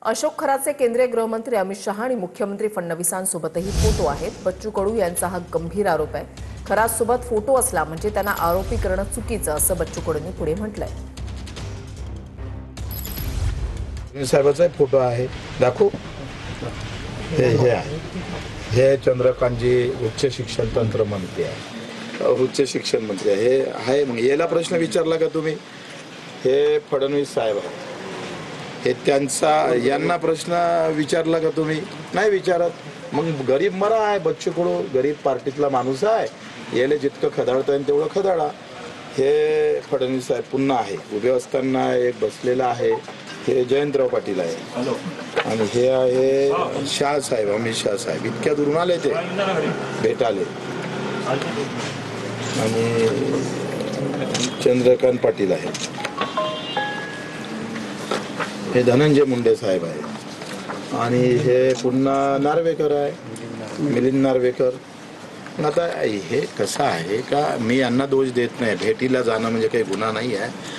अशोक खराचे केंद्रीय गृहमंत्री अमित शहा आणि मुख्यमंत्री फडणवीसांसोबतही फोटो आहेत। बच्चू कडू यांचा हा गंभीर आरोप आहे। खरासोबत फोटो असला म्हणजे त्यांना आरोपी करणं चुकीचं असं बच्चू कडूंनी पुढे म्हटलंय। साहेबाचा फोटो आहे, दाखवू। हे आहे, हे चंद्रकांतजी उच्च शिक्षण तंत्र मंत्री आहे, उच्च शिक्षण मंत्री आहे। मग याला प्रश्न विचारला का तुम्ही? हे फडणवीस साहेब आहे, हे त्यांचा यांना प्रश्न विचारला का तुम्ही? नाही विचारत। मग गरीब मरा आहे, बच्चू कडू गरीब पार्टीतला माणूस आहे, याला जितकं खदाडता येईल तेवढं खदाडा। हे फडणवीस साहेब पुन्हा आहे, उभे असताना एक बसलेला आहे, हे जयंतराव पाटील आहे, आणि हे आहे शाह साहेब, अमित शाह साहेब। इतक्या दुरून आले ते भेटाले, आणि चंद्रकांत पाटील आहे, हे धनंजय मुंडे साहेब आहे, आणि हे पुन्हा नार्वेकर आहे, मिलिंद नार्वेकर। आता हे कसं आहे का, मी यांना दोष देत नाही, भेटीला जाणं म्हणजे काही गुन्हा नाही आहे।